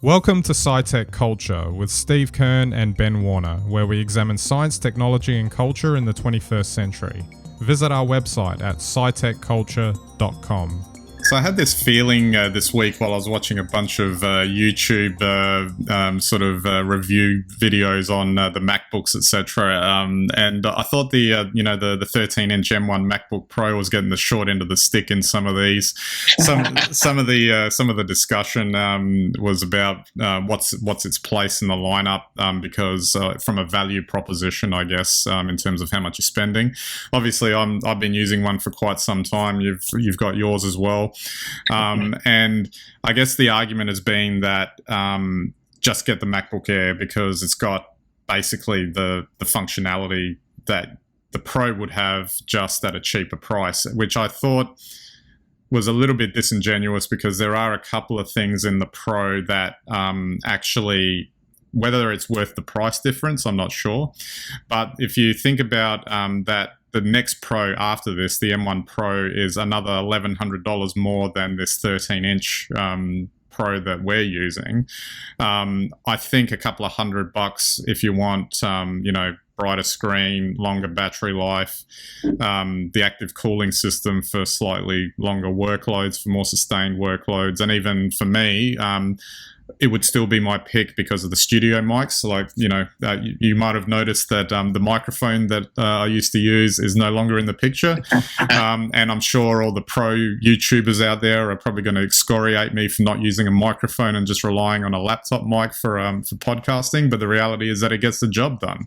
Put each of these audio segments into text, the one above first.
Welcome to SciTech Culture with Steve Kern and Ben Warner, where we examine science, technology and culture in the 21st century. Visit our website at scitechculture.com. So I had this feeling this week while I was watching a bunch of YouTube review videos on the MacBooks, etc. And I thought the 13-inch M1 MacBook Pro was getting the short end of the stick in some of these. Some of the discussion was about what's its place in the lineup because from a value proposition, I guess, in terms of how much you're spending. Obviously, I've been using one for quite some time. You've got yours as well. And I guess the argument has been that just get the MacBook Air because it's got basically the functionality that the Pro would have just at a cheaper price, which I thought was a little bit disingenuous because there are a couple of things in the Pro that actually, whether it's worth the price difference, I'm not sure. But if you think about that, the next Pro after this, the M1 Pro, is another $1,100 more than this 13-inch Pro that we're using. I think a couple of $100 if you want, brighter screen, longer battery life, the active cooling system for slightly longer workloads, for more sustained workloads, and even for me, it would still be my pick because of the studio mics. Like, you might have noticed that the microphone that I used to use is no longer in the picture. And I'm sure all the pro YouTubers out there are probably going to excoriate me for not using a microphone and just relying on a laptop mic for podcasting. But the reality is that it gets the job done.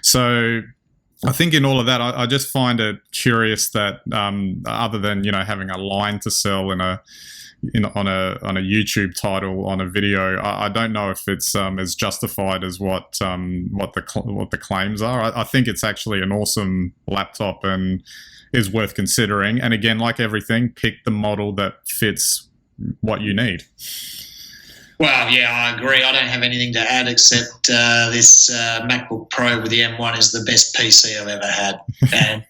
So I think in all of that, I just find it curious that other than, having a line to sell on a YouTube title on a video, I don't know if it's as justified as what the claims are. I think it's actually an awesome laptop and is worth considering. And again, like everything, pick the model that fits what you need. Well, yeah, I agree. I don't have anything to add except this MacBook Pro with the M1 is the best PC I've ever had. And,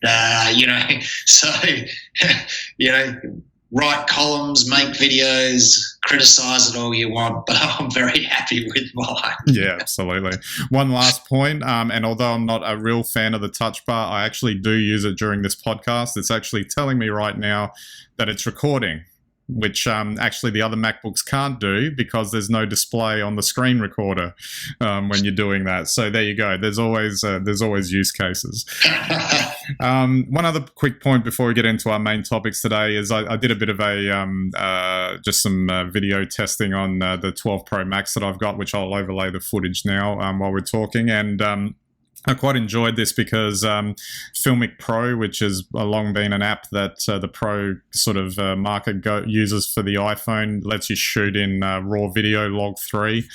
write columns, make videos, criticize it all you want, but I'm very happy with mine. Yeah, absolutely. One last point, and although I'm not a real fan of the touch bar, I actually do use it during this podcast. It's actually telling me right now that it's recording, which actually the other MacBooks can't do because there's no display on the screen recorder when you're doing that. So there you go. There's always use cases. One other quick point before we get into our main topics today is I did a bit of just some video testing on the 12 Pro Max that I've got, which I'll overlay the footage now while we're talking. And I quite enjoyed this because Filmic Pro, which has long been an app that the Pro sort of market uses for the iPhone, lets you shoot in raw video log 3.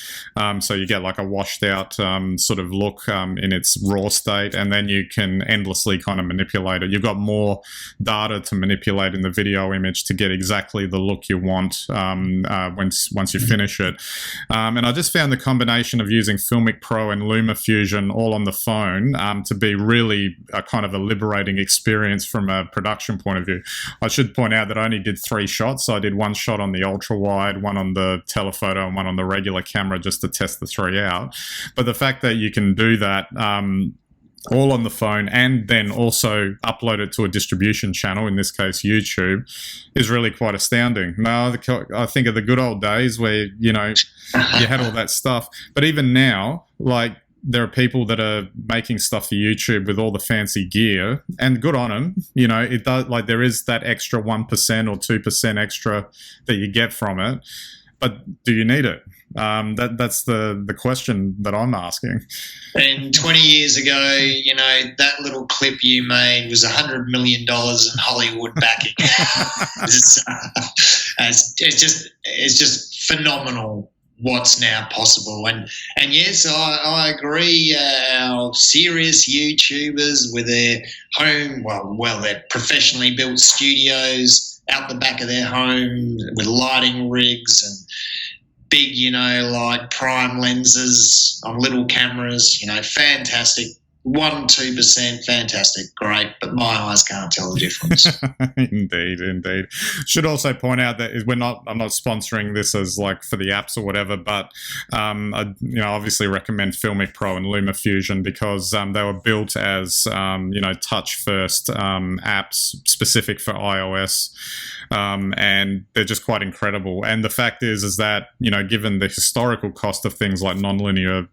So you get like a washed out sort of look in its raw state, and then you can endlessly kind of manipulate it. You've got more data to manipulate in the video image to get exactly the look you want once you finish it. And I just found the combination of using Filmic Pro and LumaFusion all on the phone to be really a kind of a liberating experience from a production point of view. I should point out that I only did 3 shots. So I did 1 shot on the ultra wide, 1 on the telephoto, and 1 on the regular camera just to test the 3 out. But the fact that you can do that all on the phone and then also upload it to a distribution channel, in this case YouTube, is really quite astounding. Now I think of the good old days where you had all that stuff, but even now, like, there are people that are making stuff for YouTube with all the fancy gear, and good on them. It does, like, there is that extra 1% or 2% extra that you get from it, but do you need it? That's the question that I'm asking. And 20 years ago, that little clip you made was $100 million in Hollywood backing. It's just phenomenal what's now possible. And yes, I agree, our serious YouTubers with their home, their professionally built studios out the back of their home with lighting rigs and big, like prime lenses on little cameras, fantastic 1-2%, fantastic, great, but my eyes can't tell the difference. Indeed. Should also point out that I'm not sponsoring this as like for the apps or whatever, but I obviously recommend Filmic Pro and LumaFusion because they were built as touch first apps specific for iOS. And they're just quite incredible. And the fact is that, given the historical cost of things like nonlinear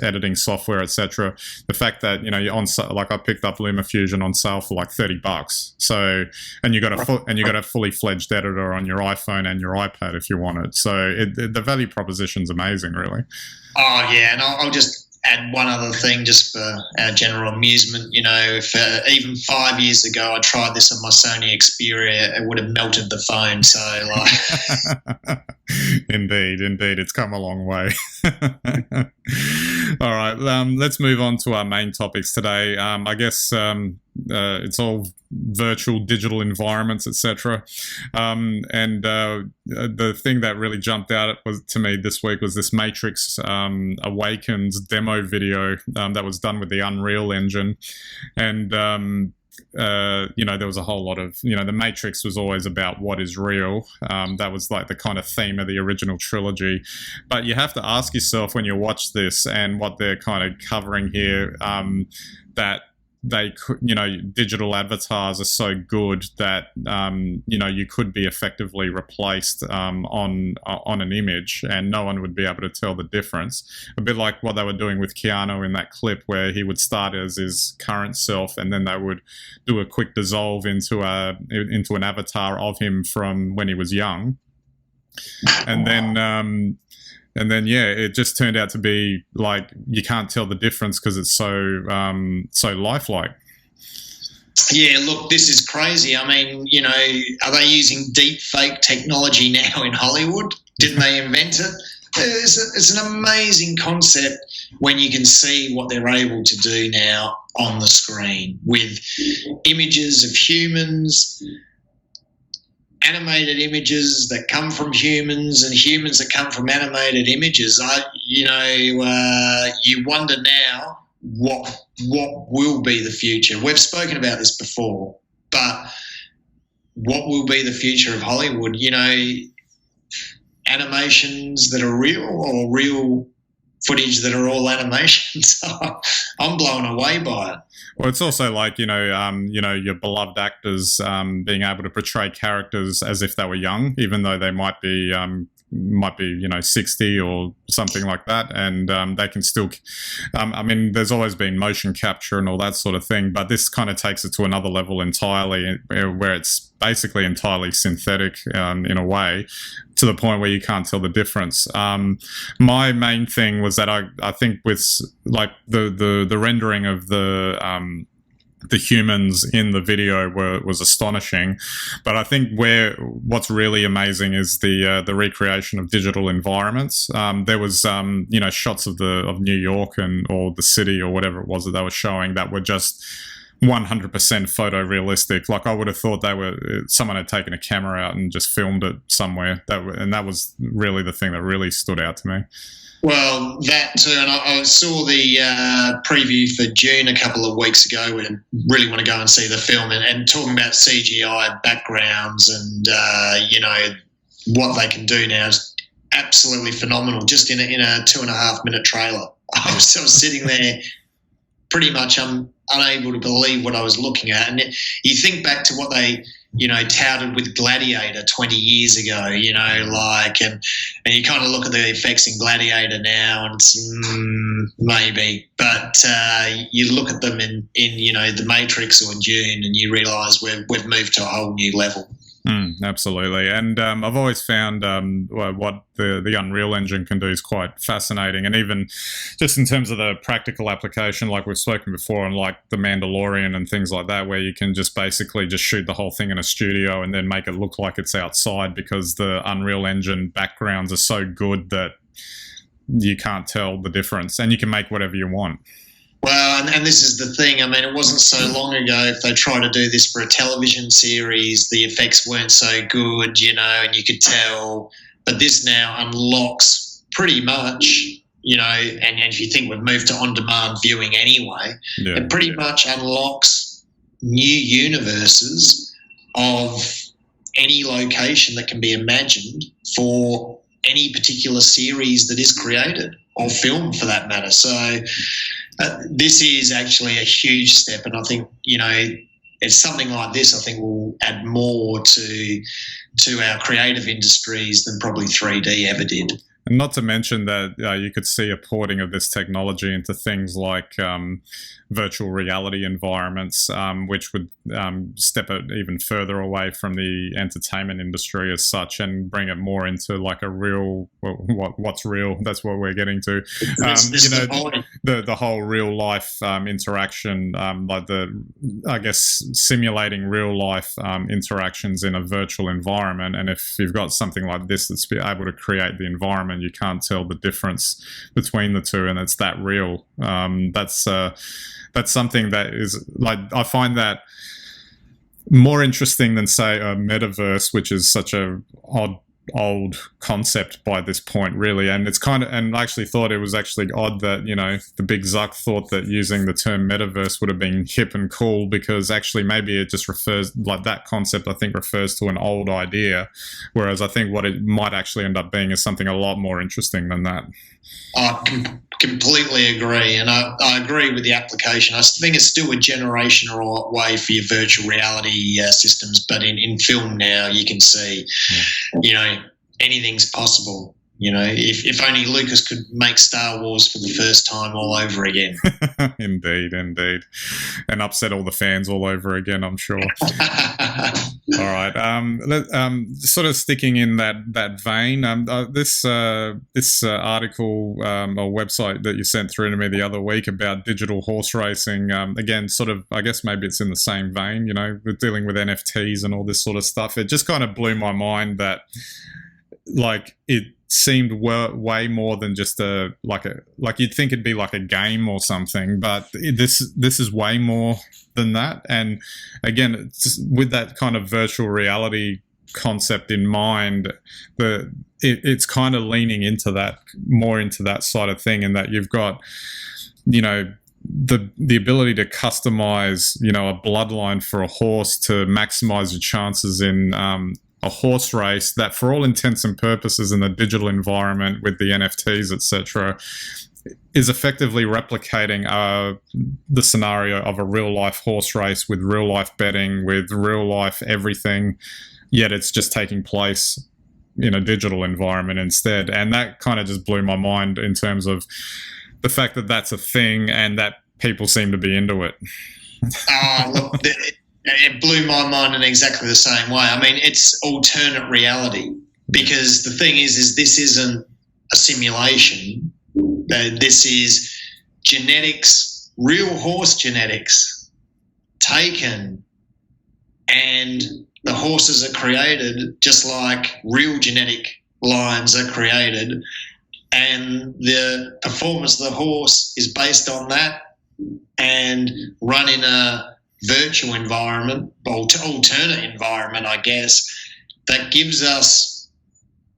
editing software, etc., the fact that, I picked up LumaFusion on sale for like $30. So, and you got a fully fledged editor on your iPhone and your iPad if you want it. So the value proposition's amazing, really. Oh, yeah. And I'll just add one other thing just for our general amusement. If even 5 years ago I tried this on my Sony Xperia, it would have melted the phone. So, Indeed. It's come a long way. All right. Let's move on to our main topics today. I guess it's all virtual digital environments, etc. The thing that really jumped out to me this week was this Matrix Awakens demo video that was done with the Unreal Engine. And there was a whole lot of, the Matrix was always about what is real. That was like the kind of theme of the original trilogy. But you have to ask yourself when you watch this and what they're kind of covering here, that they could, digital avatars are so good that, you could be effectively replaced on an image and no one would be able to tell the difference. A bit like what they were doing with Keanu in that clip where he would start as his current self and then they would do a quick dissolve into an avatar of him from when he was young. And then, it just turned out to be like you can't tell the difference because it's so lifelike. Yeah, look, this is crazy. I mean, are they using deep fake technology now in Hollywood? Didn't they invent it? It's an amazing concept when you can see what they're able to do now on the screen with images of humans, animated images that come from humans and humans that come from animated images. You wonder now what will be the future. We've spoken about this before, but what will be the future of Hollywood? Animations that are real or real footage that are all animations. I'm blown away by it. Well, it's also like, your beloved actors being able to portray characters as if they were young, even though they might be 60 or something like that. And they can still, there's always been motion capture and all that sort of thing, but this kind of takes it to another level entirely where it's basically entirely synthetic in a way, to the point where you can't tell the difference. My main thing was that I think with like the rendering of the humans in the video was astonishing, but I think what's really amazing is the recreation of digital environments. There was shots of New York or the city or whatever it was that they were showing that were just 100% photorealistic. Like I would have thought someone had taken a camera out and just filmed it somewhere. That was really the thing that really stood out to me. Well, that too, and I saw the preview for June a couple of weeks ago. We really want to go and see the film, and talking about CGI backgrounds and what they can do now is absolutely phenomenal. Just in a 2.5 minute trailer, I was sitting there, pretty much unable to believe what I was looking at. And you think back to what they touted with Gladiator 20 years ago, and you kind of look at the effects in Gladiator now and it's maybe, but you look at them in The Matrix or in Dune and you realise we've moved to a whole new level. Absolutely. And I've always found what the Unreal Engine can do is quite fascinating. And even just in terms of the practical application, like we've spoken before, and like The Mandalorian and things like that, where you can just basically just shoot the whole thing in a studio and then make it look like it's outside because the Unreal Engine backgrounds are so good that you can't tell the difference and you can make whatever you want. Well, and this is the thing. I mean, it wasn't so long ago if they tried to do this for a television series, the effects weren't so good, and you could tell. But this now unlocks pretty much and if you think we've moved to on-demand viewing anyway, it pretty much unlocks new universes of any location that can be imagined for any particular series that is created, or film for that matter. So this is actually a huge step, and I think, it's something like this I think will add more to our creative industries than probably 3D ever did. And not to mention that you could see a porting of this technology into things like virtual reality environments, which would step it even further away from the entertainment industry as such, and bring it more into like a real, what's real. That's what we're getting to. The whole real life interaction, like simulating real life interactions in a virtual environment. And if you've got something like this that's able to create the environment, you can't tell the difference between the two, and it's that real. That's something that is, like, I find that more interesting than, say, a metaverse, which is such a old concept by this point, really. And it's and I actually thought it was actually odd that, the big Zuck thought that using the term metaverse would have been hip and cool, because actually maybe it just refers, like, that concept I think refers to an old idea, whereas I think what it might actually end up being is something a lot more interesting than that. I completely agree, and I agree with the application. I think it's still a generation away for your virtual reality systems, but in film now you can see, anything's possible. If only Lucas could make Star Wars for the first time all over again. Indeed. And upset all the fans all over again, I'm sure. All right. Sort of sticking in that vein, this article or website that you sent through to me the other week about digital horse racing, again, sort of, I guess maybe it's in the same vein, with dealing with NFTs and all this sort of stuff. It just kind of blew my mind that, like, it seemed way more than just like you'd think it'd be like a game or something, but this is way more than that. And again, it's with that kind of virtual reality concept in mind, it's kind of leaning into that, more into that side of thing, in that you've got, the ability to customize, a bloodline for a horse to maximize your chances in a horse race that, for all intents and purposes, in the digital environment with the NFTs, etc., is effectively replicating the scenario of a real life horse race with real life betting, with real life everything, yet it's just taking place in a digital environment instead. And that kind of just blew my mind in terms of the fact that that's a thing and that people seem to be into it. Look, it blew my mind in exactly the same way. I mean, it's alternate reality, because the thing is this isn't a simulation. This is genetics, real horse genetics taken, and the horses are created just like real genetic lines are created, and the performance of the horse is based on that and run in a virtual environment, alternate environment, I guess, that gives us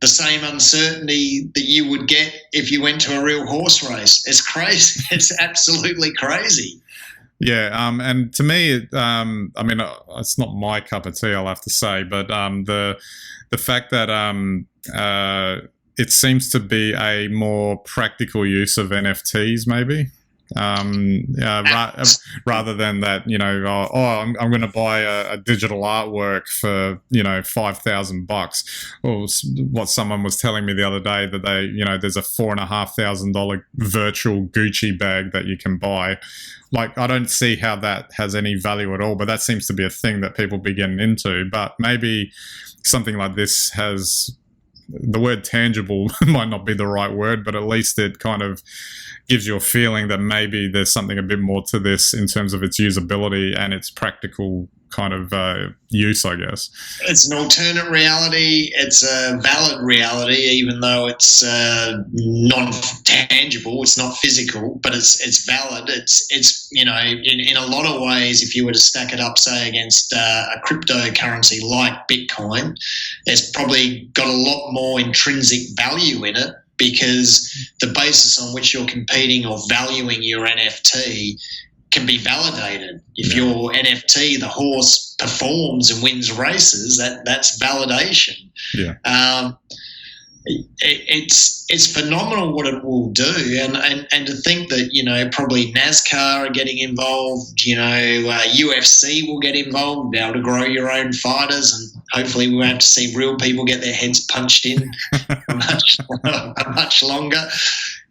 the same uncertainty that you would get if you went to a real horse race. It's crazy. It's absolutely crazy. Yeah, and to me, it's not my cup of tea, I'll have to say, but the fact that it seems to be a more practical use of NFTs, maybe. Rather than that, I'm going to buy a digital artwork for $5,000, or what someone was telling me the other day, that there's a $4,500 virtual Gucci bag that you can buy. Like, I don't see how that has any value at all, but that seems to be a thing that people be getting into. But maybe something like this has, the word tangible might not be the right word, but at least it kind of gives you a feeling that maybe there's something a bit more to this in terms of its usability and its practical kind of use, I guess. It's an alternate reality. It's a valid reality, even though it's non-tangible. It's not physical, but it's valid. It's in a lot of ways, if you were to stack it up, say, against a cryptocurrency like Bitcoin, it's probably got a lot more intrinsic value in it because the basis on which you're competing or valuing your NFT can be validated. If your NFT, the horse, performs and wins races, that's validation. It's phenomenal what it will do, and to think that probably NASCAR are getting involved, UFC will get involved, be able to grow your own fighters, and hopefully we won't have to see real people get their heads punched in much longer.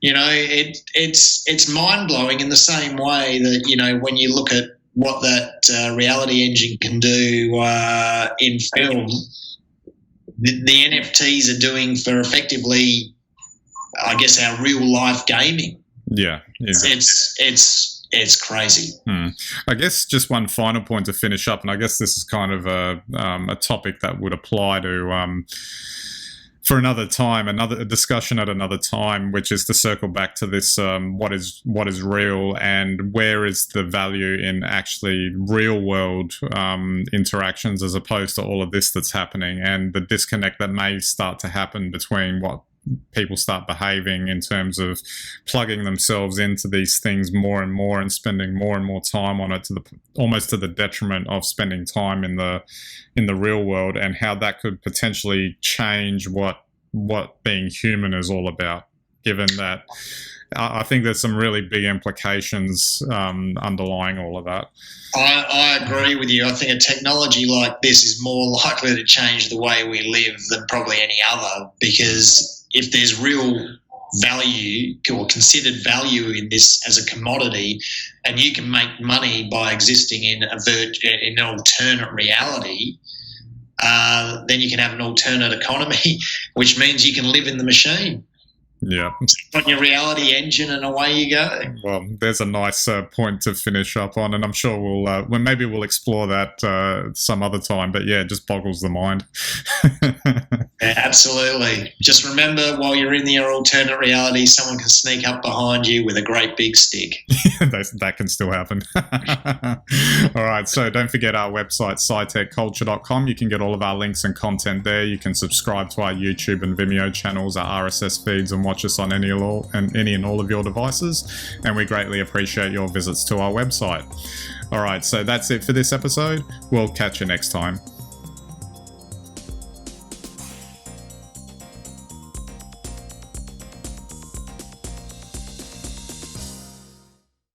It's mind blowing in the same way that when you look at what that reality engine can do in film. The NFTs are doing for effectively, I guess, our real life gaming. Yeah. It's crazy. I guess just one final point to finish up, and I guess this is kind of a topic that would apply to for another time, a discussion at another time, which is to circle back to this: what is real, and where is the value in actually real world interactions as opposed to all of this that's happening, and the disconnect that may start to happen between what people start behaving in terms of plugging themselves into these things more and more and spending more and more time on it, almost to the detriment of spending time in the real world, and how that could potentially change what being human is all about, given that I think there's some really big implications underlying all of that. I agree with you. I think a technology like this is more likely to change the way we live than probably any other, because if there's real value or considered value in this as a commodity, and you can make money by existing in an alternate reality, then you can have an alternate economy, which means you can live in the machine. Yeah. On your reality engine, and away you go. Well, there's a nice point to finish up on, and I'm sure we'll explore that some other time. But yeah, it just boggles the mind. Yeah, absolutely. Just remember, while you're in your alternate reality, someone can sneak up behind you with a great big stick. That can still happen. All right, so don't forget our website, SciTechCulture.com. You can get all of our links and content there. You can subscribe to our YouTube and Vimeo channels, our RSS feeds, and watch us on any and all of your devices. And we greatly appreciate your visits to our website. All right, so that's it for this episode. We'll catch you next time.